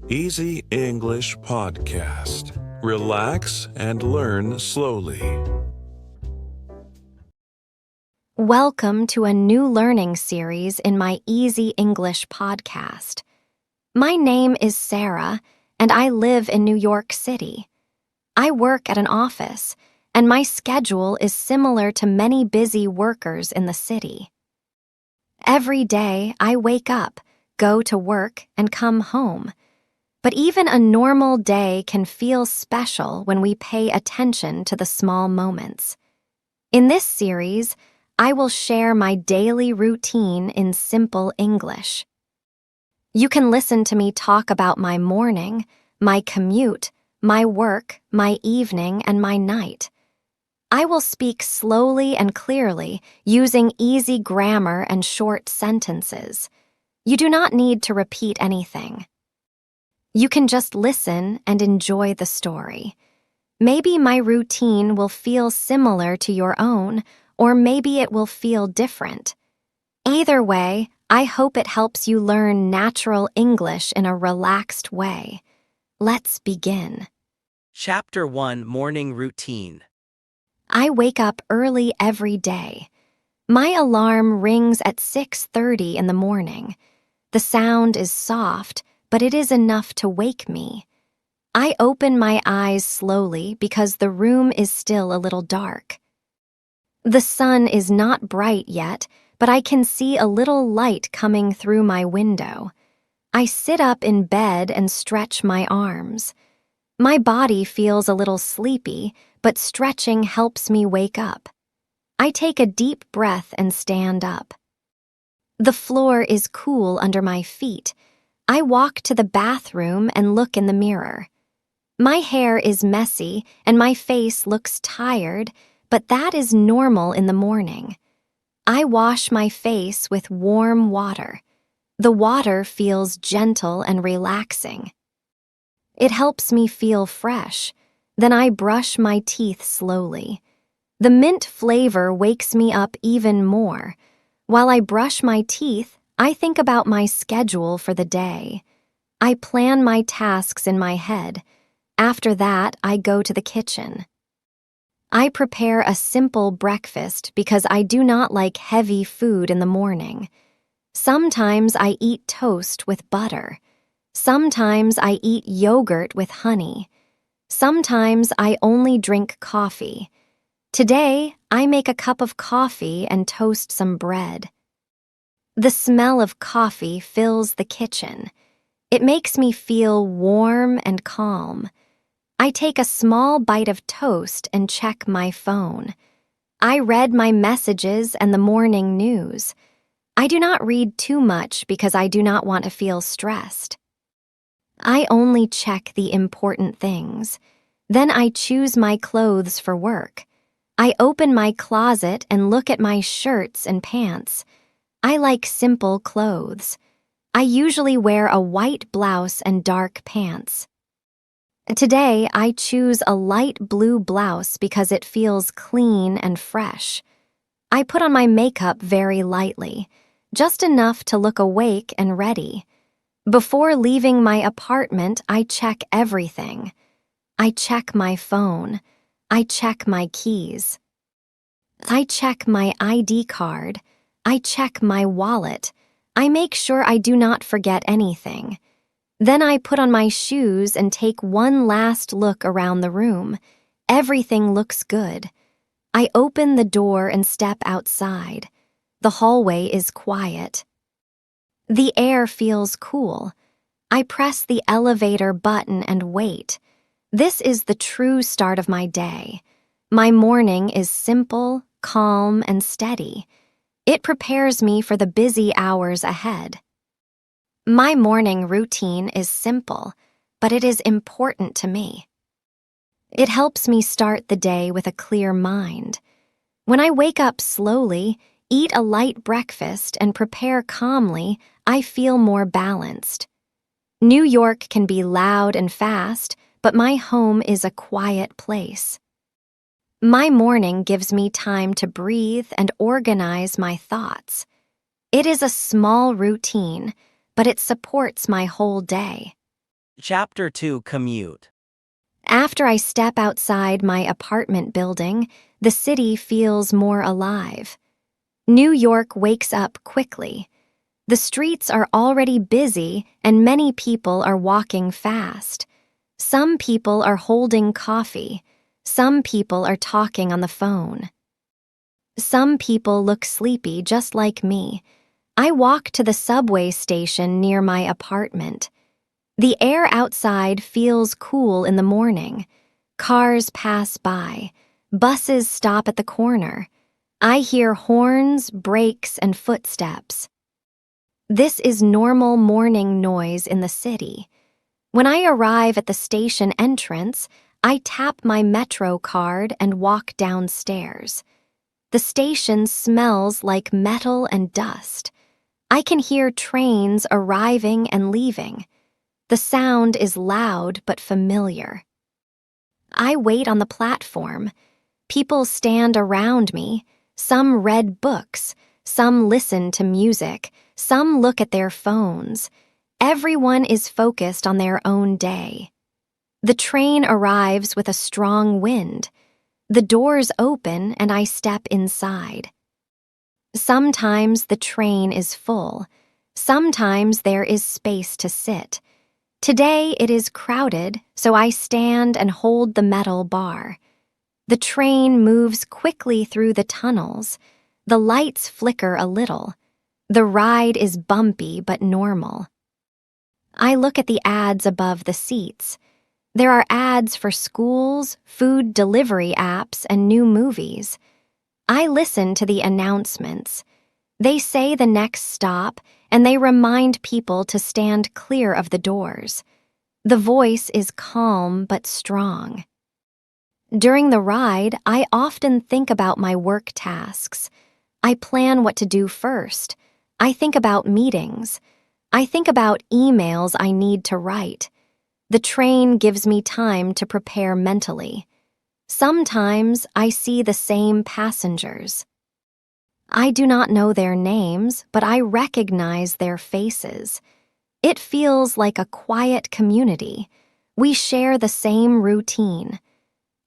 Easy English Podcast. Relax and learn slowly. Welcome to a new learning series in my Easy English podcast. My name is Sarah, and I live in New York City. I work at an office, and my schedule is similar to many busy workers in the city. Every day, I wake up, go to work, and come home. But even a normal day can feel special when we pay attention to the small moments. In this series, I will share my daily routine in simple English. You can listen to me talk about my morning, my commute, my work, my evening, and my night. I will speak slowly and clearly, using easy grammar and short sentences. You do not need to repeat anything. You can just listen and enjoy the story. Maybe my routine will feel similar to your own, or maybe it will feel different. Either way, I hope it helps you learn natural English in a relaxed way. Let's begin. Chapter 1 Morning Routine. I wake up early every day. My alarm rings at 6:30 in the morning. The sound is soft, but it is enough to wake me. I open my eyes slowly because the room is still a little dark. The sun is not bright yet, but I can see a little light coming through my window. I sit up in bed and stretch my arms. My body feels a little sleepy, but stretching helps me wake up. I take a deep breath and stand up. The floor is cool under my feet. I walk to the bathroom and look in the mirror. My hair is messy and my face looks tired, but that is normal in the morning. I wash my face with warm water. The water feels gentle and relaxing. It helps me feel fresh. Then I brush my teeth slowly. The mint flavor wakes me up even more. While I brush my teeth, I think about my schedule for the day. I plan my tasks in my head. After that, I go to the kitchen. I prepare a simple breakfast because I do not like heavy food in the morning. Sometimes I eat toast with butter. Sometimes I eat yogurt with honey. Sometimes I only drink coffee. Today, I make a cup of coffee and toast some bread. The smell of coffee fills the kitchen. It makes me feel warm and calm. I take a small bite of toast and check my phone. I read my messages and the morning news. I do not read too much because I do not want to feel stressed. I only check the important things. Then I choose my clothes for work. I open my closet and look at my shirts and pants. I like simple clothes. I usually wear a white blouse and dark pants. Today, I choose a light blue blouse because it feels clean and fresh. I put on my makeup very lightly, just enough to look awake and ready. Before leaving my apartment, I check everything. I check my phone. I check my keys. I check my ID card. I check my wallet. I make sure I do not forget anything. Then I put on my shoes and take one last look around the room. Everything looks good. I open the door and step outside. The hallway is quiet. The air feels cool. I press the elevator button and wait. This is the true start of my day. My morning is simple, calm, and steady. It prepares me for the busy hours ahead. My morning routine is simple, but it is important to me. It helps me start the day with a clear mind. When I wake up slowly, eat a light breakfast, and prepare calmly, I feel more balanced. New York can be loud and fast, but my home is a quiet place. My morning gives me time to breathe and organize my thoughts. It is a small routine, but it supports my whole day. Chapter 2 Commute. After I step outside my apartment building, the city feels more alive. New York wakes up quickly. The streets are already busy and many people are walking fast. Some people are holding coffee. Some people are talking on the phone. Some people look sleepy just like me. I walk to the subway station near my apartment. The air outside feels cool in the morning. Cars pass by. Buses stop at the corner. I hear horns, brakes, and footsteps. This is normal morning noise in the city. When I arrive at the station entrance, I tap my Metro card and walk downstairs. The station smells like metal and dust. I can hear trains arriving and leaving. The sound is loud but familiar. I wait on the platform. People stand around me. Some read books. Some listen to music. Some look at their phones. Everyone is focused on their own day. The train arrives with a strong wind. The doors open and I step inside. Sometimes the train is full. Sometimes there is space to sit. Today it is crowded, so I stand and hold the metal bar. The train moves quickly through the tunnels. The lights flicker a little. The ride is bumpy but normal. I look at the ads above the seats. There are ads for schools, food delivery apps, and new movies. I listen to the announcements. They say the next stop, and they remind people to stand clear of the doors. The voice is calm but strong. During the ride, I often think about my work tasks. I plan what to do first. I think about meetings. I think about emails I need to write. The train gives me time to prepare mentally. Sometimes I see the same passengers. I do not know their names, but I recognize their faces. It feels like a quiet community. We share the same routine.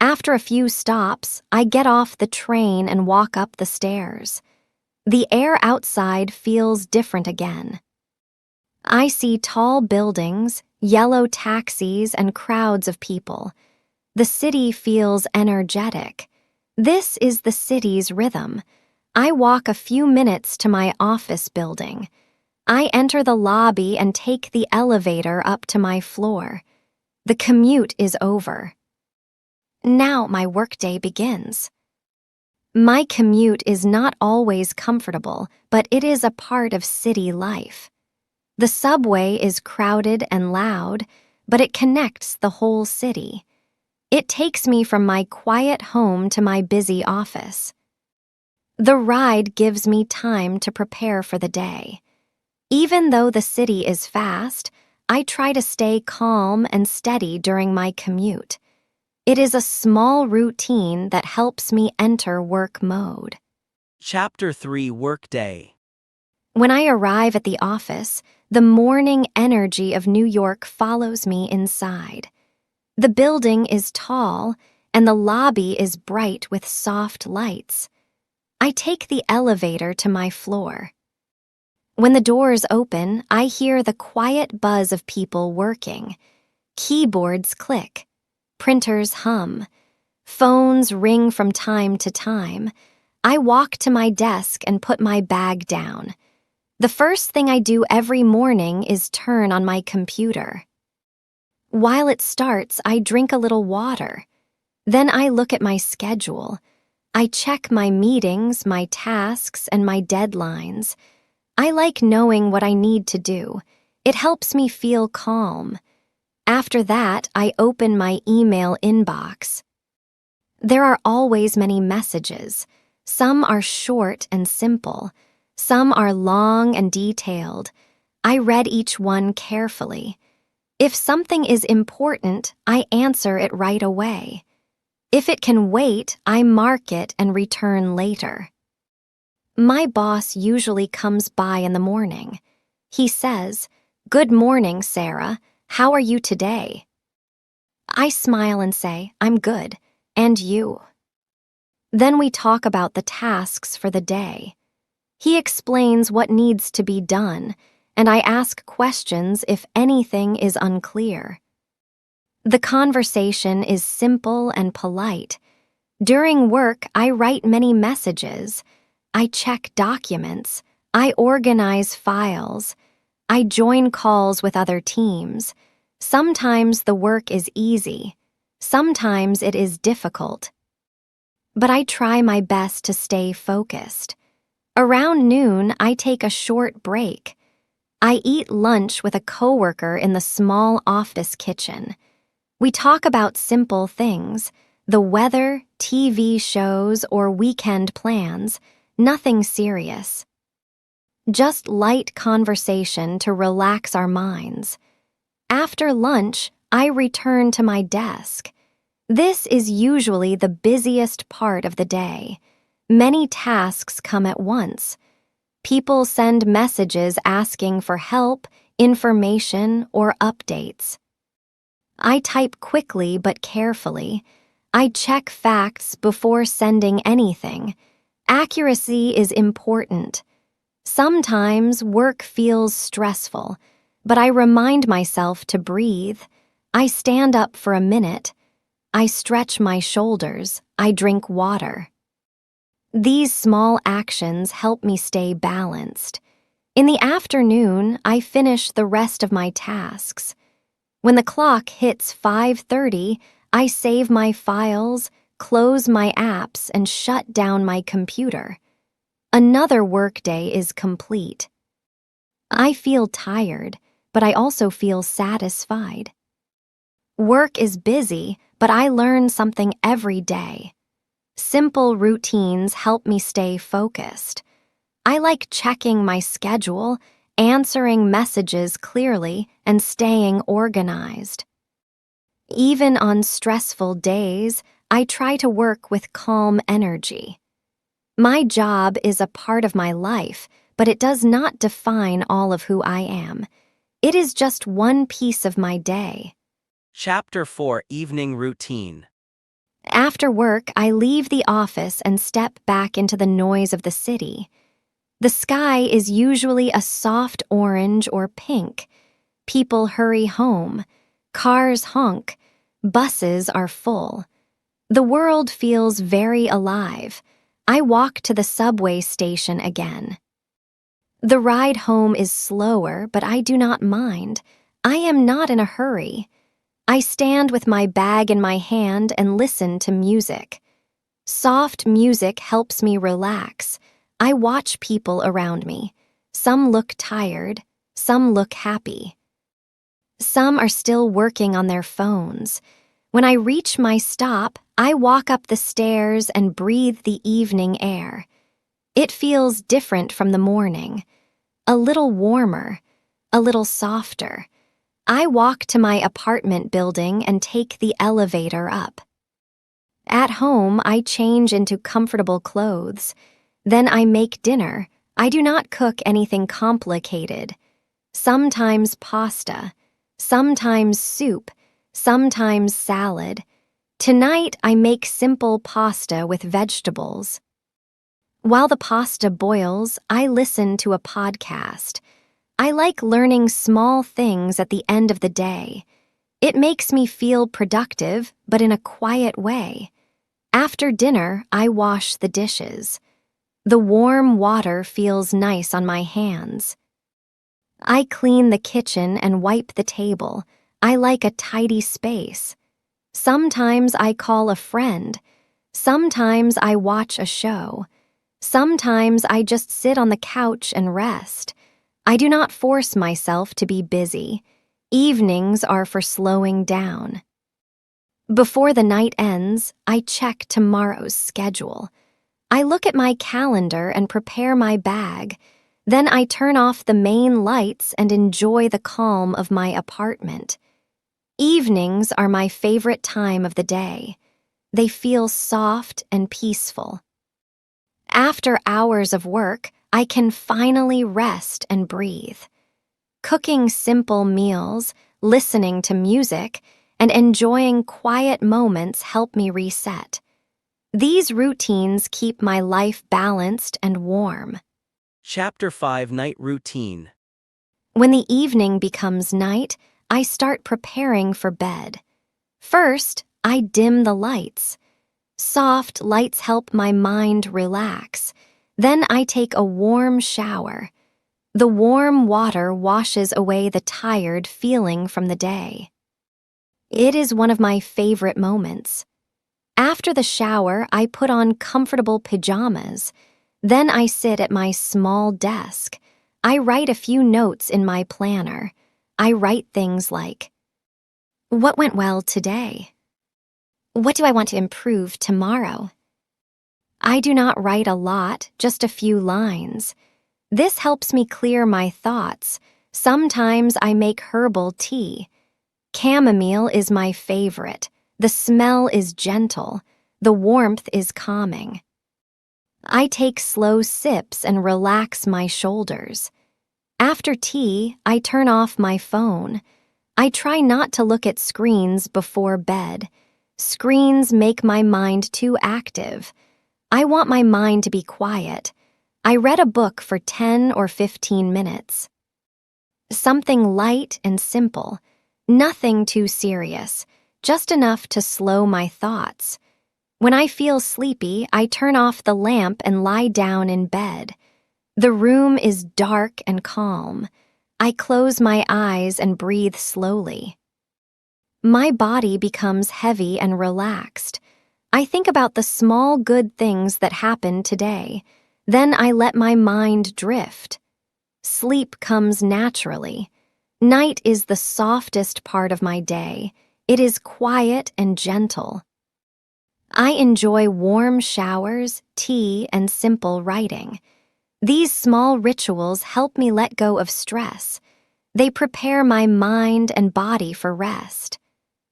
After a few stops, I get off the train and walk up the stairs. The air outside feels different again. I see tall buildings, yellow taxis, and crowds of people. The city feels energetic. This is the city's rhythm. I walk a few minutes to my office building. I enter the lobby and take the elevator up to my floor. The commute is over. Now my workday begins. My commute is not always comfortable, but it is a part of city life. The subway is crowded and loud, but it connects the whole city. It takes me from my quiet home to my busy office. The ride gives me time to prepare for the day. Even though the city is fast, I try to stay calm and steady during my commute. It is a small routine that helps me enter work mode. Chapter 3 Workday. When I arrive at the office, the morning energy of New York follows me inside. The building is tall, and the lobby is bright with soft lights. I take the elevator to my floor. When the doors open, I hear the quiet buzz of people working. Keyboards click. Printers hum. Phones ring from time to time. I walk to my desk and put my bag down. The first thing I do every morning is turn on my computer. While it starts, I drink a little water. Then I look at my schedule. I check my meetings, my tasks, and my deadlines. I like knowing what I need to do. It helps me feel calm. After that, I open my email inbox. There are always many messages. Some are short and simple. Some are long and detailed. I read each one carefully. If something is important, I answer it right away. If it can wait, I mark it and return later. My boss usually comes by in the morning. He says, "Good morning, Sarah. "How are you today?" I smile and say, "I'm good. And you?" Then we talk about the tasks for the day. He explains what needs to be done, and I ask questions if anything is unclear. The conversation is simple and polite. During work, I write many messages. I check documents. I organize files. I join calls with other teams. Sometimes the work is easy. Sometimes it is difficult. But I try my best to stay focused. Around noon, I take a short break. I eat lunch with a coworker in the small office kitchen. We talk about simple things, the weather, TV shows, or weekend plans, nothing serious. Just light conversation to relax our minds. After lunch, I return to my desk. This is usually the busiest part of the day. Many tasks come at once. People send messages asking for help, information, or updates. I type quickly but carefully. I check facts before sending anything. Accuracy is important. Sometimes work feels stressful, but I remind myself to breathe. I stand up for a minute. I stretch my shoulders. I drink water. These small actions help me stay balanced. In the afternoon, I finish the rest of my tasks. When the clock hits 5:30, I save my files, close my apps, and shut down my computer. Another workday is complete. I feel tired, but I also feel satisfied. Work is busy, but I learn something every day. Simple routines help me stay focused. I like checking my schedule, answering messages clearly, and staying organized. Even on stressful days, I try to work with calm energy. My job is a part of my life, but it does not define all of who I am. It is just one piece of my day. Chapter 4 Evening Routine. After work, I leave the office and step back into the noise of the city. The sky is usually a soft orange or pink. People hurry home. Cars honk. Buses are full. The world feels very alive. I walk to the subway station again. The ride home is slower, but I do not mind. I am not in a hurry. I stand with my bag in my hand and listen to music. Soft music helps me relax. I watch people around me. Some look tired, some look happy. Some are still working on their phones. When I reach my stop, I walk up the stairs and breathe the evening air. It feels different from the morning. A little warmer, a little softer. I walk to my apartment building and take the elevator up. At home, I change into comfortable clothes. Then I make dinner. I do not cook anything complicated. Sometimes pasta, sometimes soup, sometimes salad. Tonight, I make simple pasta with vegetables. While the pasta boils, I listen to a podcast. I like learning small things at the end of the day. It makes me feel productive, but in a quiet way. After dinner, I wash the dishes. The warm water feels nice on my hands. I clean the kitchen and wipe the table. I like a tidy space. Sometimes I call a friend. Sometimes I watch a show. Sometimes I just sit on the couch and rest. I do not force myself to be busy. Evenings are for slowing down. Before the night ends, I check tomorrow's schedule. I look at my calendar and prepare my bag. Then I turn off the main lights and enjoy the calm of my apartment. Evenings are my favorite time of the day. They feel soft and peaceful. After hours of work, I can finally rest and breathe. Cooking simple meals, listening to music, and enjoying quiet moments help me reset. These routines keep my life balanced and warm. Chapter 5 Night Routine. When the evening becomes night, I start preparing for bed. First, I dim the lights. Soft lights help my mind relax. Then I take a warm shower. The warm water washes away the tired feeling from the day. It is one of my favorite moments. After the shower, I put on comfortable pajamas. Then I sit at my small desk. I write a few notes in my planner. I write things like, "What went well today? What do I want to improve tomorrow?" I do not write a lot, just a few lines. This helps me clear my thoughts. Sometimes I make herbal tea. Chamomile is my favorite. The smell is gentle. The warmth is calming. I take slow sips and relax my shoulders. After tea, I turn off my phone. I try not to look at screens before bed. Screens make my mind too active. I want my mind to be quiet. I read a book for 10 or 15 minutes. Something light and simple, nothing too serious, just enough to slow my thoughts. When I feel sleepy, I turn off the lamp and lie down in bed. The room is dark and calm. I close my eyes and breathe slowly. My body becomes heavy and relaxed. I think about the small good things that happened today. Then I let my mind drift. Sleep comes naturally. Night is the softest part of my day. It is quiet and gentle. I enjoy warm showers, tea, and simple writing. These small rituals help me let go of stress. They prepare my mind and body for rest.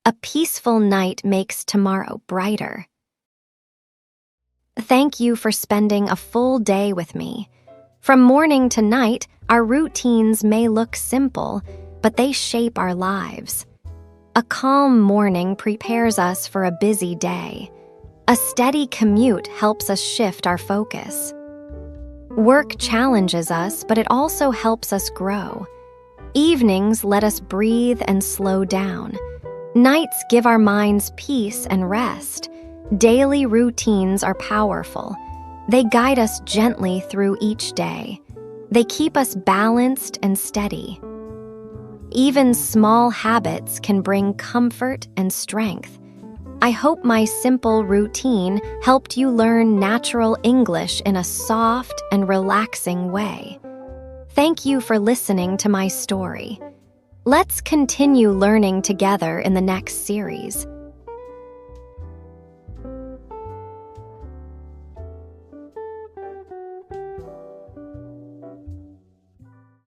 A peaceful night makes tomorrow brighter. Thank you for spending a full day with me. From morning to night, our routines may look simple, but they shape our lives. A calm morning prepares us for a busy day. A steady commute helps us shift our focus. Work challenges us, but it also helps us grow. Evenings let us breathe and slow down. Nights give our minds peace and rest. Daily routines are powerful. They guide us gently through each day. They keep us balanced and steady. Even small habits can bring comfort and strength. I hope my simple routine helped you learn natural English in a soft and relaxing way. Thank you for listening to my story. Let's continue learning together in the next series.